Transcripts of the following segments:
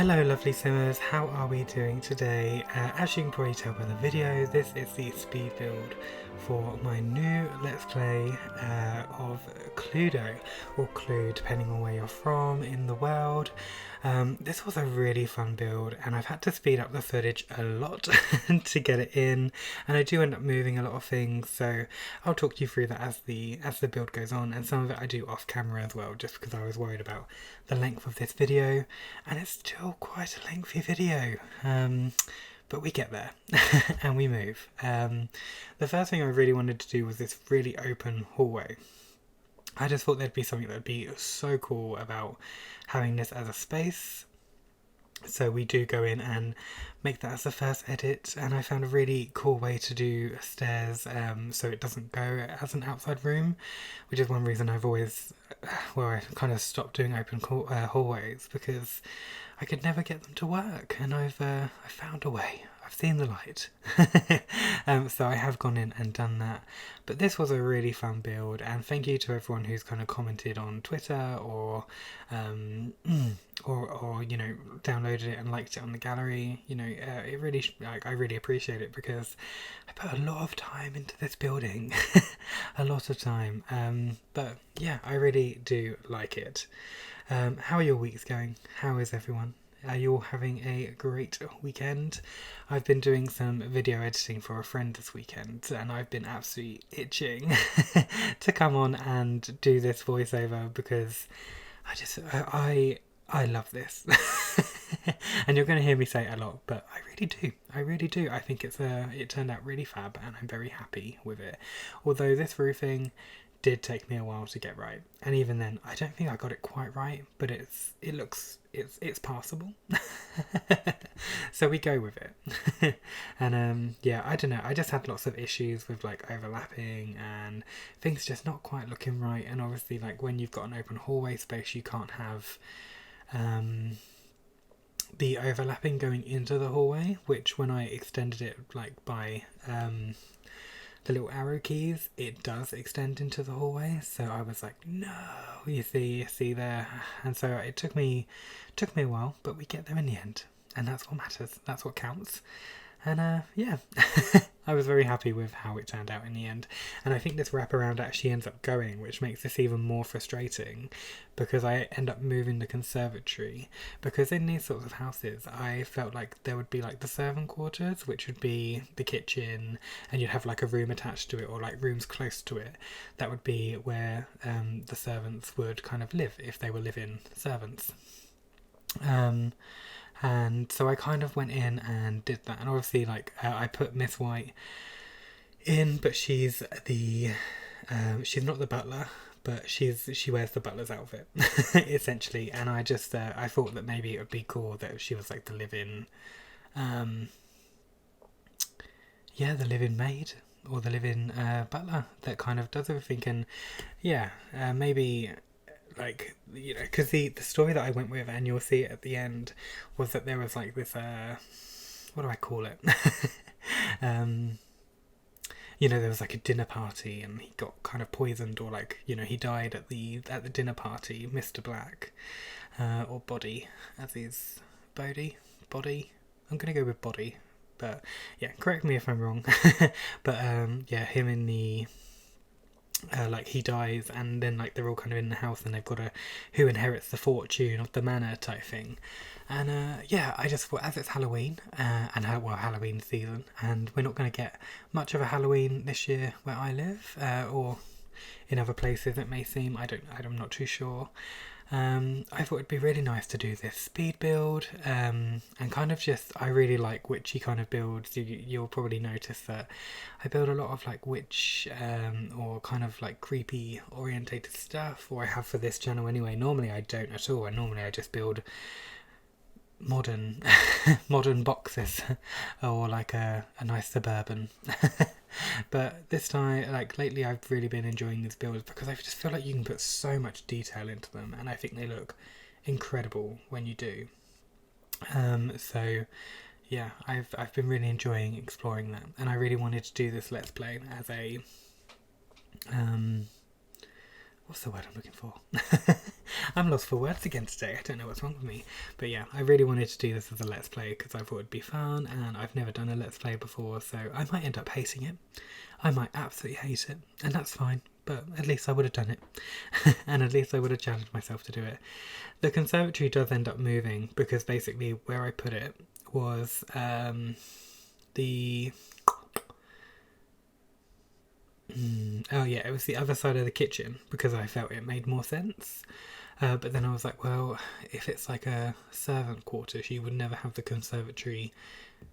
Hello lovely simmers, how are we doing today? As you can probably tell by the video, this is the speed build for my new Let's Play of Cluedo, or Clue depending on where you're from in the world. This was a really fun build and I've had to speed up the footage a lot to get it in, and I do end up moving a lot of things, so I'll talk you through that as the build goes on, and some of it I do off camera as well, just because I was worried about the length of this video, and it's still quite a lengthy video, but we get there and we move. The first thing I really wanted to do was this really open hallway. I just thought there'd be something that'd be so cool about having this as a space. So we do go in and make that as the first edit, and I found a really cool way to do stairs so it doesn't go as an outside room, which is one reason I've always, I kind of stopped doing open hallways, because I could never get them to work, and I found a way. I've seen the light. So I have gone in and done that. But this was a really fun build, and thank you to everyone who's kind of commented on Twitter or you know, downloaded it and liked it on the gallery. You know, it really, I really appreciate it, because I put a lot of time into this building. A lot of time. But yeah, I really do like it. How are your weeks going? How is everyone? Are you all having a great weekend? I've been doing some video editing for a friend this weekend, and I've been absolutely itching to come on and do this voiceover, because I love this. And you're going to hear me say it a lot, but I really do. I think it turned out really fab, and I'm very happy with it. Although this roofing did take me a while to get right, and even then I don't think I got it quite right, but it's passable. So we go with it. And yeah, I don't know, I just had lots of issues with like overlapping and things just not quite looking right, and obviously like when you've got an open hallway space you can't have the overlapping going into the hallway, which when I extended it like by the little arrow keys, it does extend into the hallway. So I was like, no, you see there. And so it took me a while, but we get there in the end, and that's what matters. That's what counts. And yeah, I was very happy with how it turned out in the end. And I think this wraparound actually ends up going, which makes this even more frustrating, because I end up moving the conservatory. Because in these sorts of houses, I felt like there would be like the servant quarters, which would be the kitchen, and you'd have like a room attached to it, or like rooms close to it. That would be where the servants would kind of live, if they were live-in servants. And so I kind of went in and did that, and obviously like I put Miss White in, but she's not the butler, but she wears the butler's outfit essentially. And I just I thought that maybe it would be cool that she was like the live-in the live-in maid, or the live-in butler that kind of does everything. And yeah, maybe like, you know, because the story that I went with, and you'll see it at the end, was that there was like this what do I call it? You know, there was like a dinner party, and he got kind of poisoned, or like, you know, he died at the dinner party, Mr. Black, or Body, as is Body. I'm gonna go with Body, but yeah, correct me if I'm wrong. But yeah, him in the like he dies, and then like they're all kind of in the house, and they've got who inherits the fortune of the manor type thing. And yeah, I just thought, as it's Halloween and Halloween season, and we're not going to get much of a Halloween this year where I live, or in other places it may seem, I'm not too sure. I thought it'd be really nice to do this speed build, and kind of just, I really like witchy kind of builds. You'll probably notice that I build a lot of like witch or kind of like creepy orientated stuff, or I have for this channel anyway. Normally I don't at all, and normally I just build modern boxes or like a nice suburban. But this time, like lately, I've really been enjoying these builds, because I just feel like you can put so much detail into them, and I think they look incredible when you do. So yeah, I've been really enjoying exploring that, and I really wanted to do this Let's Play as a what's the word I'm looking for? I'm lost for words again today. I don't know what's wrong with me. But yeah, I really wanted to do this as a Let's Play because I thought it'd be fun, and I've never done a Let's Play before, so I might end up hating it. I might absolutely hate it, and that's fine, but at least I would have done it. And at least I would have challenged myself to do it. The conservatory does end up moving because basically where I put it was the... oh yeah, it was the other side of the kitchen because I felt it made more sense. But then I was like, well, if it's like a servant quarters, you would never have the conservatory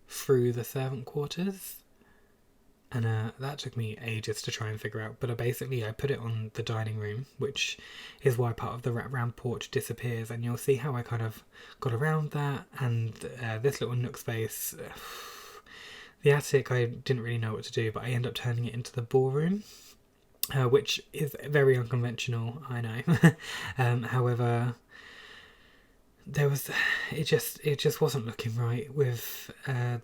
through the servant quarters. And that took me ages to try and figure out. But I put it on the dining room, which is why part of the wraparound porch disappears. And you'll see how I kind of got around that. And this little nook space, the attic, I didn't really know what to do, but I ended up turning it into the ballroom, which is very unconventional, I know. However, it just wasn't looking right with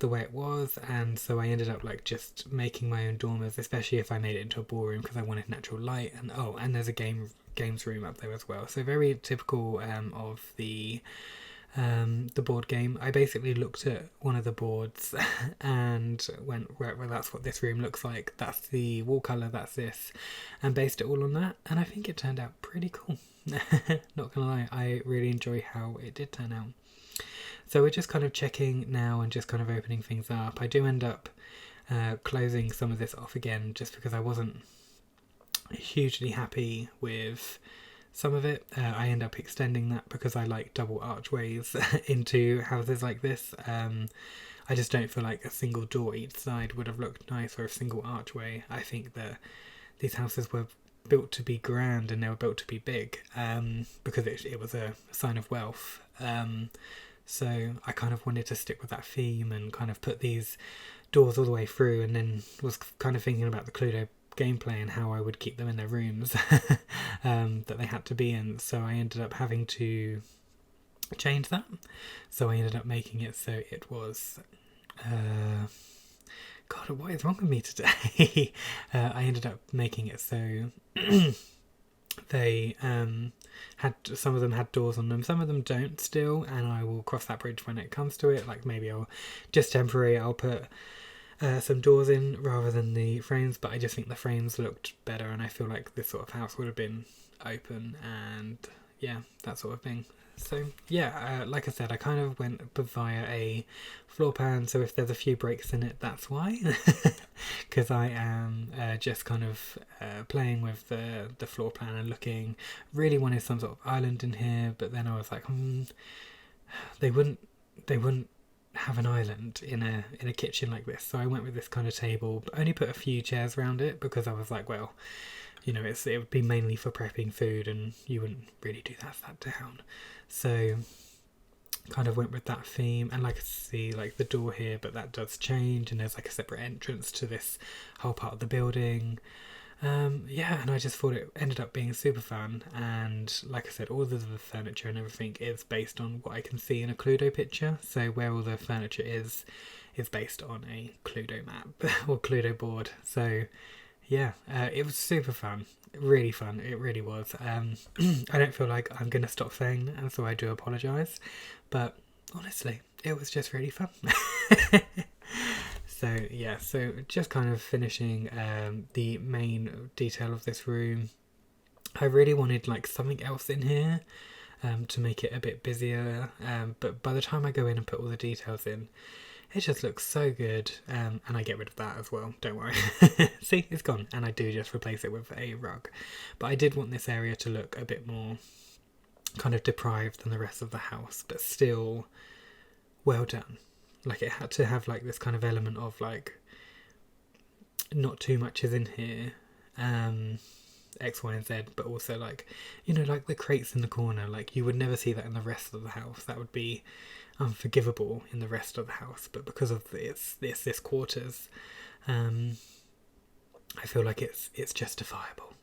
the way it was, and so I ended up like just making my own dormers, especially if I made it into a ballroom because I wanted natural light. And and there's a games room up there as well, so very typical of the board game. I basically looked at one of the boards and went, well, that's what this room looks like, that's the wall colour, that's this, and based it all on that, and I think it turned out pretty cool. Not gonna lie, I really enjoy how it did turn out. So we're just kind of checking now and just kind of opening things up. I do end up closing some of this off again just because I wasn't hugely happy with some of it. I end up extending that because I like double archways into houses like this. I just don't feel like a single door each side would have looked nice, or a single archway. I think that these houses were built to be grand and they were built to be big, because it was a sign of wealth. So I kind of wanted to stick with that theme and kind of put these doors all the way through, and then was kind of thinking about the Cluedo gameplay and how I would keep them in their rooms that they had to be in. So I ended up having to change that. So I ended up making it so it was God, what is wrong with me today? I ended up making it so they had, some of them had doors on them, some of them don't still, and I will cross that bridge when it comes to it. Like maybe I'll just I'll put some doors in rather than the frames, but I just think the frames looked better, and I feel like this sort of house would have been open and yeah, that sort of thing. So yeah, like I said, I kind of went via a floor plan, so if there's a few breaks in it, that's why. Because I am just kind of playing with the floor plan and looking, really wanted some sort of island in here, but then I was like, they wouldn't have an island in a kitchen like this, so I went with this kind of table, but only put a few chairs around it because I was like, well, you know, it would be mainly for prepping food and you wouldn't really do that sat down. So kind of went with that theme, and like I see like the door here, but that does change and there's like a separate entrance to this whole part of the building. Yeah, and I just thought it ended up being super fun, and like I said, all of the furniture and everything is based on what I can see in a Cluedo picture, so where all the furniture is based on a Cluedo map or Cluedo board. So yeah, it was super fun, really fun, it really was. I don't feel like I'm going to stop saying that, and so I do apologise, but honestly, it was just really fun. So yeah, so just kind of finishing the main detail of this room. I really wanted like something else in here to make it a bit busier, but by the time I go in and put all the details in, it just looks so good, and I get rid of that as well, don't worry. See, it's gone, and I do just replace it with a rug. But I did want this area to look a bit more kind of deprived than the rest of the house, but still well done. Like it had to have like this kind of element of like not too much is in here, X, Y and Z, but also like, you know, like the crates in the corner, like you would never see that in the rest of the house. That would be unforgivable in the rest of the house, but because of this quarters, I feel like it's justifiable.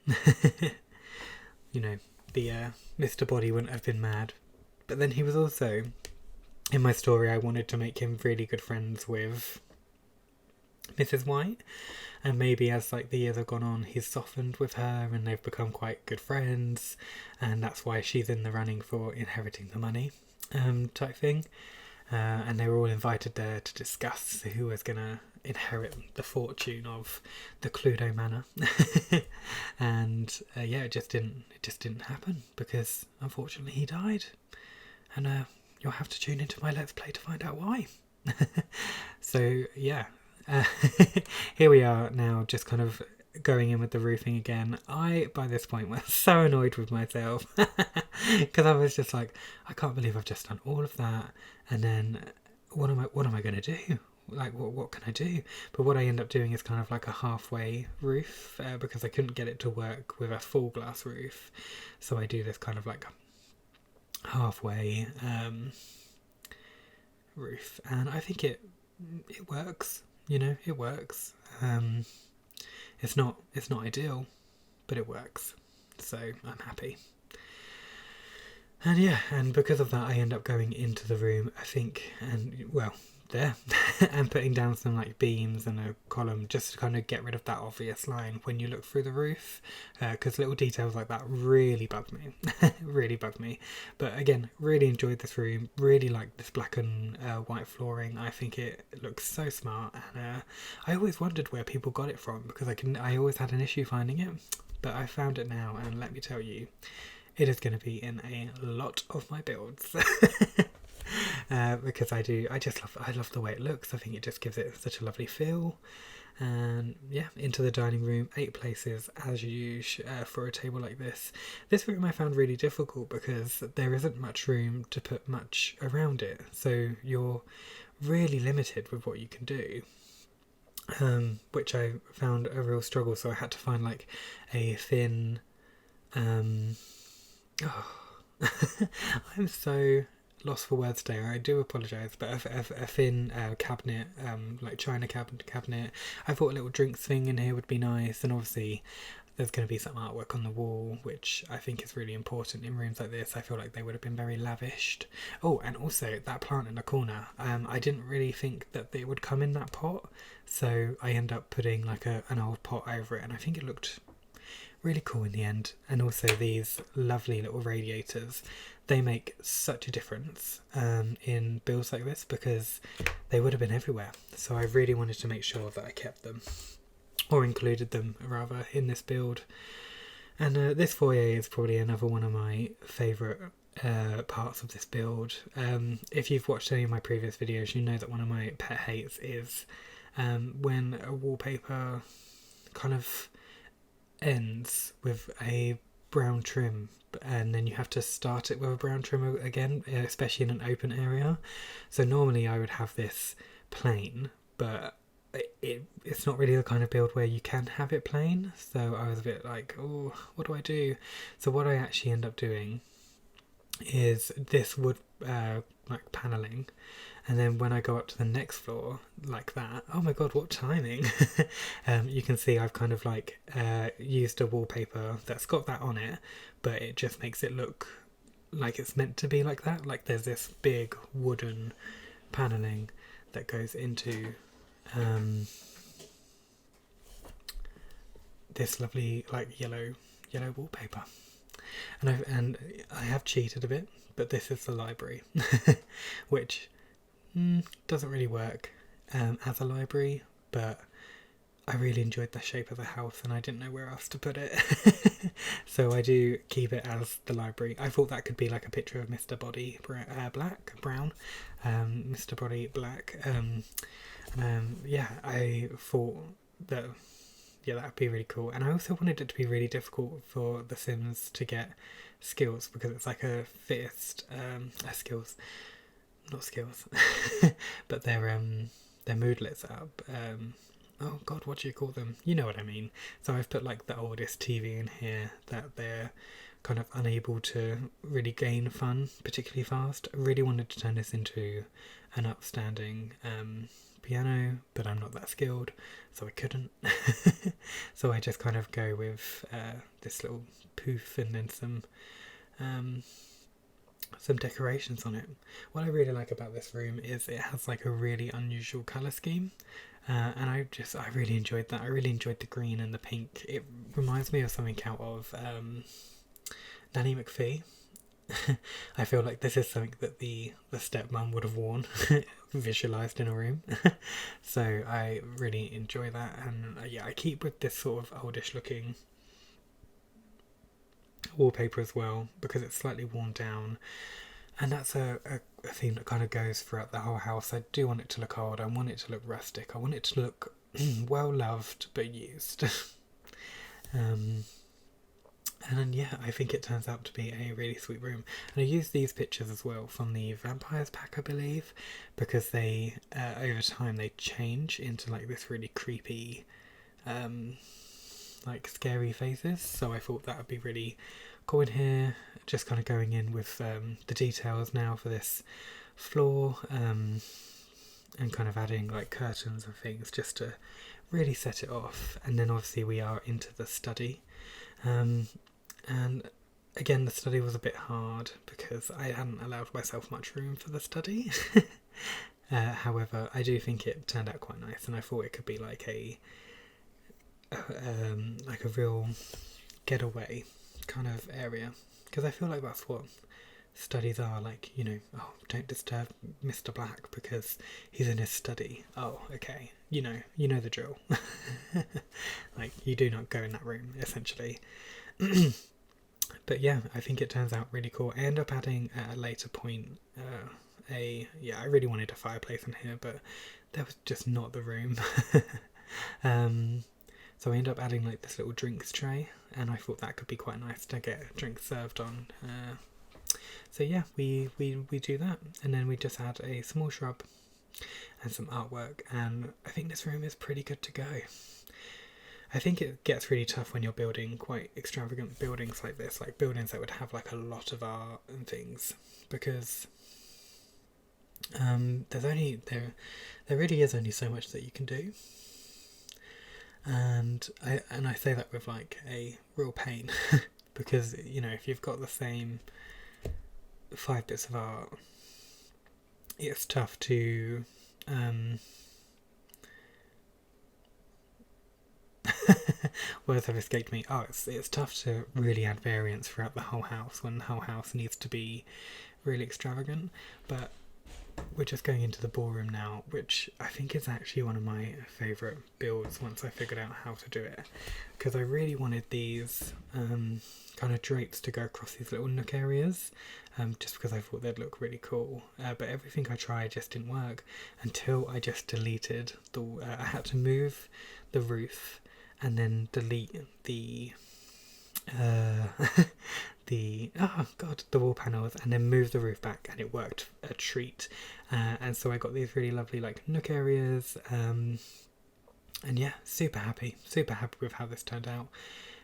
You know, the Mr. Body wouldn't have been mad, but then he was also, in my story, I wanted to make him really good friends with Mrs. White, and maybe as like the years have gone on, he's softened with her and they've become quite good friends, and that's why she's in the running for inheriting the money, type thing. And they were all invited there to discuss who was going to inherit the fortune of the Cluedo Manor. And yeah, it just didn't happen because unfortunately he died. And you'll have to tune into my Let's Play to find out why. So yeah, here we are now, just kind of going in with the roofing again. I, by this point, was so annoyed with myself because I was just like, I can't believe I've just done all of that, and then what am I going to do? Like, what can I do? But what I end up doing is kind of like a halfway roof, because I couldn't get it to work with a full glass roof, so I do this kind of like halfway roof, and I think it works. You know, it works. It's not ideal, but it works, so I'm happy. And yeah, and because of that I end up going into the room, I think, and well, there and putting down some like beams and a column just to kind of get rid of that obvious line when you look through the roof, because little details like that really bug me. Really bug me. But again, really enjoyed this room, really like this black and white flooring. I think it looks so smart, and I always wondered where people got it from because I always had an issue finding it, but I found it now, and let me tell you, it is going to be in a lot of my builds. Because I love the way it looks. I think it just gives it such a lovely feel. And yeah, into the dining room, 8 places as usual for a table like this. This room I found really difficult because there isn't much room to put much around it, so you're really limited with what you can do, which I found a real struggle. So I had to find like a thin I'm so lost for words today. I do apologise, but a thin cabinet, like china cabinet. I thought a little drinks thing in here would be nice, and obviously there's going to be some artwork on the wall, which I think is really important in rooms like this. I feel like they would have been very lavished. Oh, and also that plant in the corner. I didn't really think that it would come in that pot, so I end up putting like an old pot over it, and I think it looked really cool in the end. And also these lovely little radiators, they make such a difference in builds like this because they would have been everywhere, so I really wanted to make sure that I kept them, or included them rather, in this build. And this foyer is probably another one of my favourite parts of this build. If you've watched any of my previous videos, you know that one of my pet hates is when a wallpaper kind of ends with a brown trim, and then you have to start it with a brown trim again, especially in an open area. So normally I would have this plain, but it's not really the kind of build where you can have it plain, so I was a bit like, oh, what do I do? So what I actually end up doing is this wood like paneling, and then when I go up to the next floor like that, oh my god, what timing. You can see I've kind of like used a wallpaper that's got that on it, but it just makes it look like it's meant to be like that. Like there's this big wooden paneling that goes into this lovely like yellow wallpaper. And I have cheated a bit, but this is the library, which doesn't really work as a library, but I really enjoyed the shape of the house and I didn't know where else to put it. So I do keep it as the library. I thought that could be like a picture of Mr. Body Brown, Mr. Body Black. Yeah, I thought that that would be really cool. And I also wanted it to be really difficult for the Sims to get skills, because it's like a fittest skills, not skills, but their moodlets up. Oh god, what do you call them? You know what I mean. So I've put like the oldest TV in here that they're kind of unable to really gain fun particularly fast. I really wanted to turn this into an upstanding piano, but I'm not that skilled, so I couldn't. So I just kind of go with this little poof and then some decorations on it. What I really like about this room is it has like a really unusual colour scheme. And I really enjoyed that. I really enjoyed the green and the pink. It reminds me of something out of Nanny McPhee. I feel like this is something that the stepmom would have worn, visualised in a room. So I really enjoy that, and yeah, I keep with this sort of oldish looking wallpaper as well because it's slightly worn down, and that's a theme that kind of goes throughout the whole house. I do want it to look old, I want it to look rustic, I want it to look well loved but used. And then, yeah, I think it turns out to be a really sweet room. And I used these pictures as well from the Vampires pack, I believe, because they, over time, they change into like this really creepy, like scary faces. So I thought that would be really cool in here. Just kind of going in with the details now for this floor, and kind of adding like curtains and things just to really set it off. And then obviously we are into the study. And again, the study was a bit hard because I hadn't allowed myself much room for the study. However, I do think it turned out quite nice, and I thought it could be like a real getaway kind of area, because I feel like that's what studies are like. You know, oh, don't disturb Mr. Black because he's in his study. Oh, okay, you know the drill. Like, you do not go in that room, essentially. But yeah, I think it turns out really cool. I end up adding at a later point I really wanted a fireplace in here, but there was just not the room. So I end up adding like this little drinks tray, and I thought that could be quite nice to get drinks served on. So yeah, we do that, and then we just add a small shrub and some artwork, and I think this room is pretty good to go. I think it gets really tough when you're building quite extravagant buildings like this, like buildings that would have like a lot of art and things, because there really is only so much that you can do, and I say that with like a real pain, because you know, if you've got the same 5 bits of art, it's tough to words have escaped me. Oh, it's tough to really add variance throughout the whole house when the whole house needs to be really extravagant. But we're just going into the ballroom now, which I think is actually one of my favourite builds once I figured out how to do it, because I really wanted these kind of drapes to go across these little nook areas, just because I thought they'd look really cool. But everything I tried just didn't work until I just deleted I had to move the roof and then delete the the wall panels, and then move the roof back, and it worked a treat. And so I got these really lovely like nook areas, and yeah, super happy with how this turned out.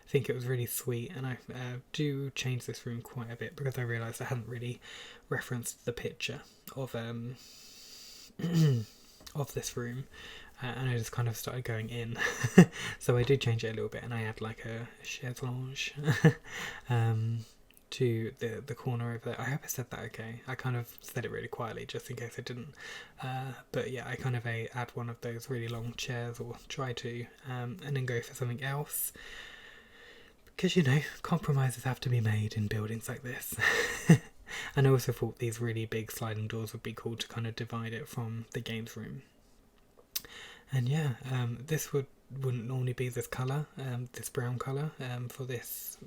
I think it was really sweet, and I do change this room quite a bit because I realised I hadn't really referenced the picture of of this room. And I just kind of started going in. So I did change it a little bit, and I add like a chaise lounge to the corner over there. I hope I said that okay. I kind of said it really quietly just in case I didn't. But yeah, I kind of add one of those really long chairs, or try to, and then go for something else. Because, you know, compromises have to be made in buildings like this. And I also thought these really big sliding doors would be cool to kind of divide it from the games room. And yeah, this wouldn't normally be this colour, this brown colour, for this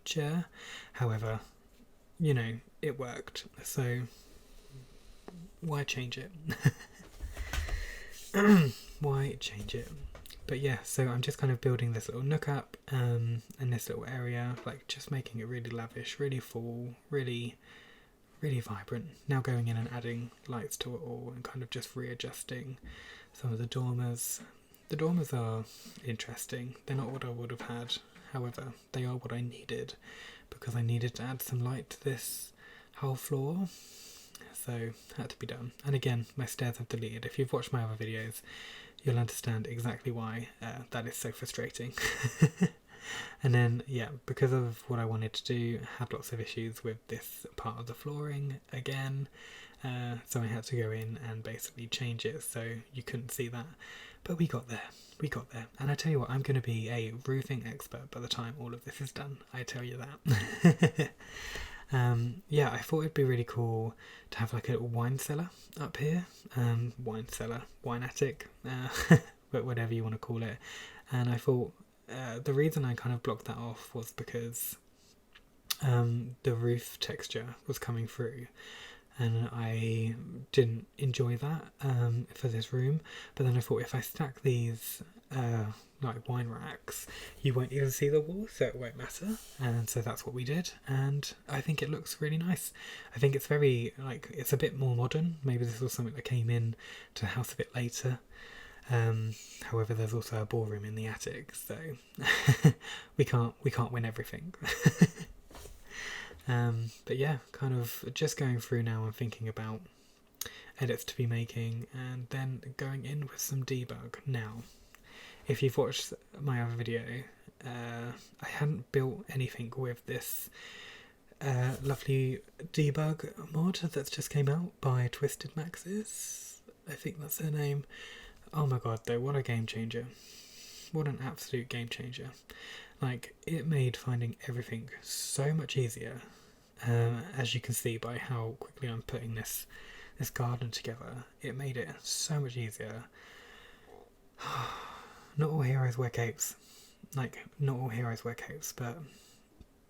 chair. However, you know, it worked, so why change it? Why change it? But yeah, so I'm just kind of building this little nook up, and this little area, like just making it really lavish, really full, really vibrant. Now going in and adding lights to it all, and kind of just readjusting some of the dormers. The dormers are interesting. They're not what I would have had. However, they are what I needed, because I needed to add some light to this whole floor. So it had to be done. And again, my stairs have deleted. If you've watched my other videos, you'll understand exactly why that is so frustrating. And then, yeah, because of what I wanted to do, I had lots of issues with this part of the flooring again. so I had to go in and basically change it so you couldn't see that. But we got there. We got there. And I tell you what, I'm going to be a roofing expert by the time all of this is done. I tell you that. Yeah, I thought it'd be really cool to have like a little wine cellar up here. Wine cellar, wine attic, but whatever you want to call it. And I thought the reason I kind of blocked that off was because the roof texture was coming through. And I didn't enjoy that for this room. But then I thought if I stack these like wine racks, you won't even see the wall, so it won't matter. And so that's what we did. And I think it looks really nice. I think it's very, like, it's a bit more modern. Maybe this was something that came in to the house a bit later. However, there's also a ballroom in the attic, so we can't win everything. But yeah, kind of just going through now and thinking about edits to be making and then going in with some debug. Now, if you've watched my other video, I hadn't built anything with this lovely debug mod that's just came out by Twisted Maxes. I think that's her name. Oh my god though, what a game changer. What an absolute game changer. Like, it made finding everything so much easier. As you can see by how quickly I'm putting this garden together, it made it so much easier. Not all heroes wear capes. Like, not all heroes wear capes, but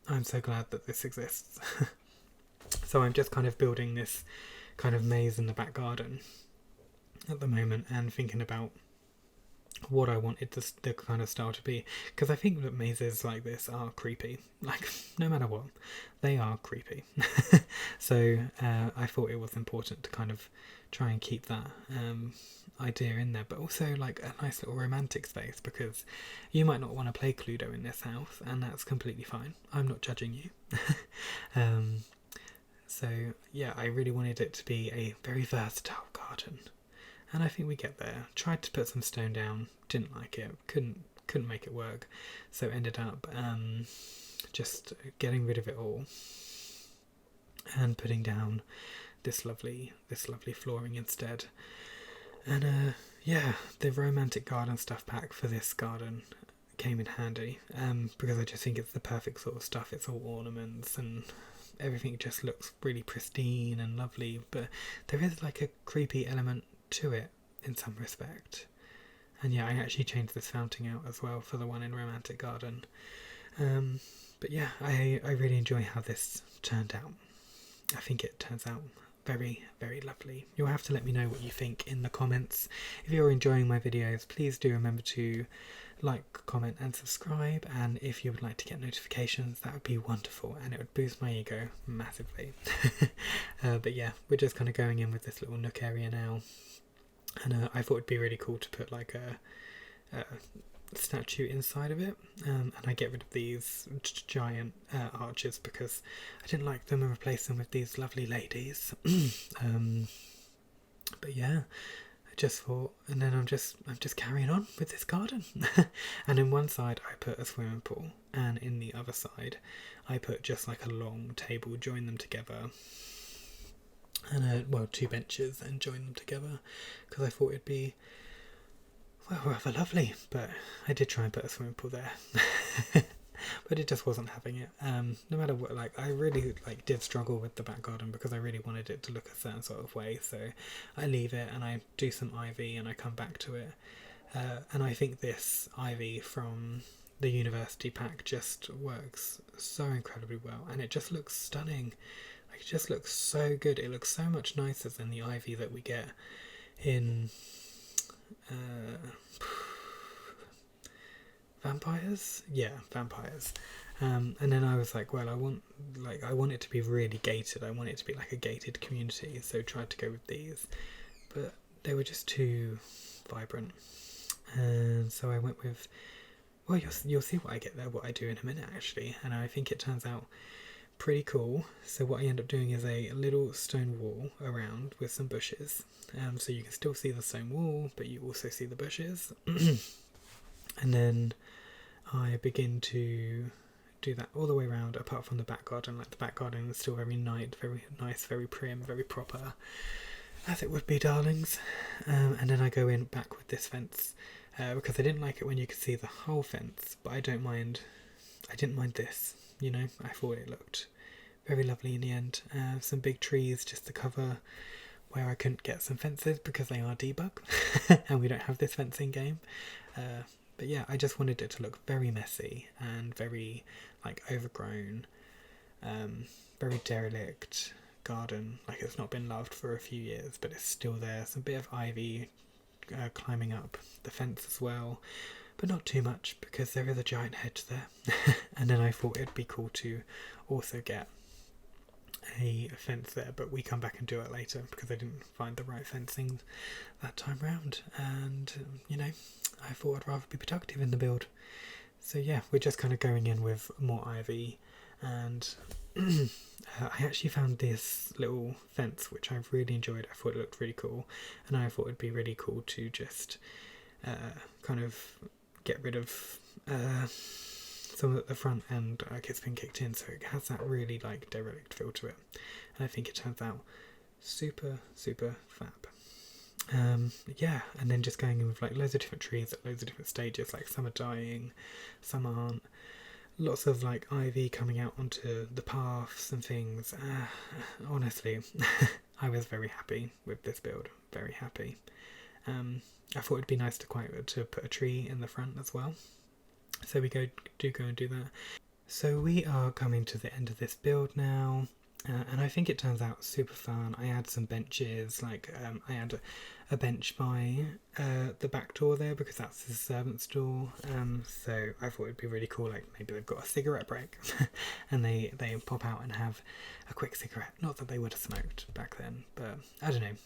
I'm so glad that this exists. So I'm just kind of building this kind of maze in the back garden at the moment and thinking about what I wanted the kind of style to be, because I think that mazes like this are creepy, like no matter what, they are creepy. So I thought it was important to kind of try and keep that idea in there, but also like a nice little romantic space, because you might not want to play Cluedo in this house, and that's completely fine. I'm not judging you. So yeah, I really wanted it to be a very versatile garden. And I think we get there. Tried to put some stone down, didn't like it, couldn't make it work, so ended up just getting rid of it all and putting down this lovely flooring instead. And yeah, the romantic garden stuff pack for this garden came in handy, because I just think it's the perfect sort of stuff. It's all ornaments and everything just looks really pristine and lovely, but there is like a creepy element to it in some respect. And yeah, I actually changed this fountain out as well for the one in Romantic Garden. But yeah, I really enjoy how this turned out. I think it turns out very, very lovely. You'll have to let me know what you think in the comments. If you're enjoying my videos, please do remember to like, comment and subscribe, and if you would like to get notifications, that would be wonderful, and it would boost my ego massively. But yeah, we're just kind of going in with this little nook area now, and I thought it'd be really cool to put like a statue inside of it, and I get rid of these giant arches because I didn't like them and replace them with these lovely ladies. But yeah, I just thought, and then I'm just carrying on with this garden. And in one side I put a swimming pool, and in the other side I put just like a long table, join them together, and well, 2 benches and join them together because I thought it'd be, well, rather lovely. But I did try and put a swimming pool there. But it just wasn't having it. No matter what, like, I really did struggle with the back garden because I really wanted it to look a certain sort of way, so I leave it and I do some ivy and I come back to it, and I think this ivy from the university pack just works so incredibly well, and it just looks stunning. Like, it just looks so good. It looks so much nicer than the ivy that we get in vampires? Yeah, vampires. And then I was like, well, I want it to be really gated. I want it to be like a gated community, so tried to go with these, but they were just too vibrant, and so I went with, well, you'll see what I get there, what I do in a minute actually, and I think it turns out pretty cool. So what I end up doing is a little stone wall around with some bushes, so you can still see the stone wall, but you also see the bushes. And then I begin to do that all the way around, apart from the back garden. Like the back garden is still very nice, very prim, very proper, as it would be, darlings. And then I go in back with this fence, because I didn't like it when you could see the whole fence, but I didn't mind this, you know. I thought it looked very lovely in the end. Some big trees just to cover where I couldn't get some fences because they are debug and we don't have this fencing game. But yeah, I just wanted it to look very messy and very like overgrown, very derelict garden, like it's not been loved for a few years, but it's still there. Some bit of ivy climbing up the fence as well, but not too much because there is a giant hedge there. And then I thought it'd be cool to also get a fence there, but we come back and do it later because I didn't find the right fencing that time round, and you know, I thought I'd rather be productive in the build. So yeah, we're just kind of going in with more ivy, and I actually found this little fence which I've really enjoyed. I thought it looked really cool, and I thought it'd be really cool to just kind of get rid of some at the front end. Like it's been kicked in, so it has that really like derelict feel to it, and I think it turns out super fab. Yeah, and then just going in with like loads of different trees at loads of different stages, like some are dying, some aren't. Lots of like ivy coming out onto the paths and things. Honestly, I was very happy with this build, very happy. I thought it'd be nice to put a tree in the front as well. So we go and do that. So we are coming to the end of this build now, and I think it turns out super fun. I had some benches, like I had a bench by the back door there because that's the servant's door. So I thought it'd be really cool, like maybe they've got a cigarette break and they pop out and have a quick cigarette. Not that they would have smoked back then, but I don't know,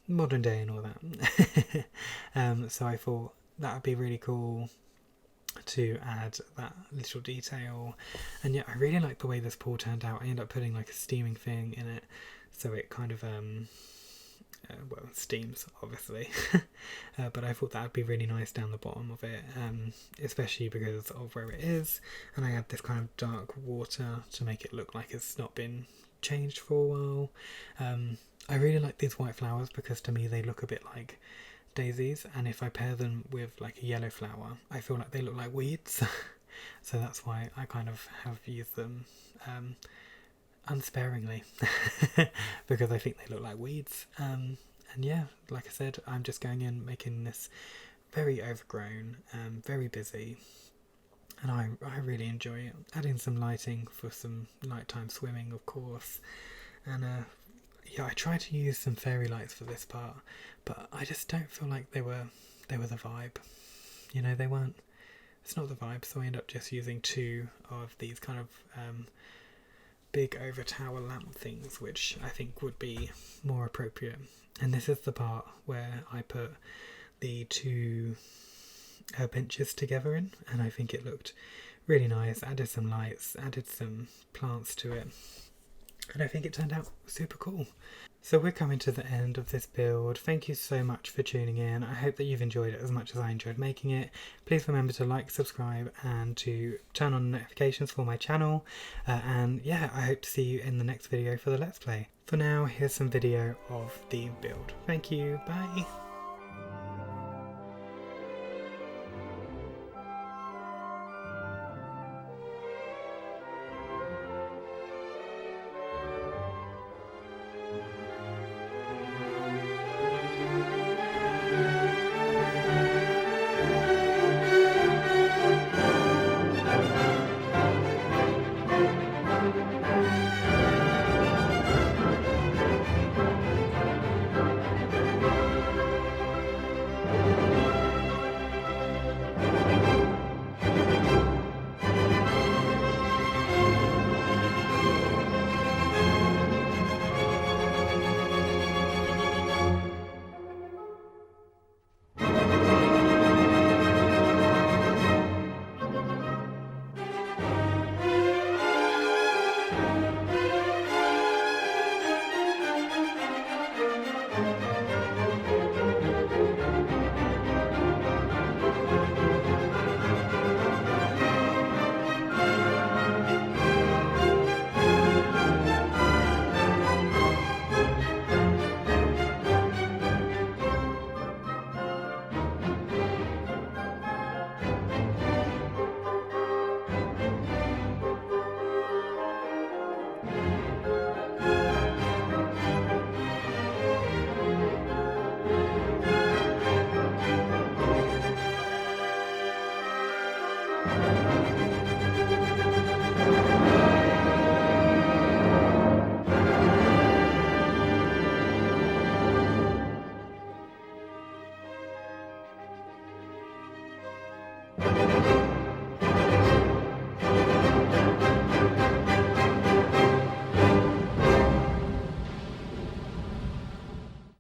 modern day and all that. So I thought that would be really cool to add that little detail. And yeah, I really like the way this pool turned out. I ended up putting like a steaming thing in it, so it kind of well, steams obviously. But I thought that would be really nice down the bottom of it, especially because of where it is, and I had this kind of dark water to make it look like it's not been changed for a while. I really like these white flowers because to me they look a bit like daisies, and if I pair them with like a yellow flower, I feel like they look like weeds. So that's why I kind of have used them unsparingly because I think they look like weeds. And yeah, like I said, I'm just going in making this very overgrown, very busy, and I really enjoy it. Adding some lighting for some nighttime swimming, of course, and yeah, I tried to use some fairy lights for this part, but I just don't feel like they were the vibe. You know, they weren't. It's not the vibe, so I end up just using 2 of these kind of big over tower lamp things, which I think would be more appropriate. And this is the part where I put the 2 benches together in, and I think it looked really nice. Added some lights, added some plants to it, and I think it turned out super cool. So we're coming to the end of this build. Thank you so much for tuning in. I hope that you've enjoyed it as much as I enjoyed making it. Please remember to like, subscribe, and to turn on notifications for my channel. And yeah, I hope to see you in the next video for the Let's Play. For now, here's some video of the build. Thank you, bye!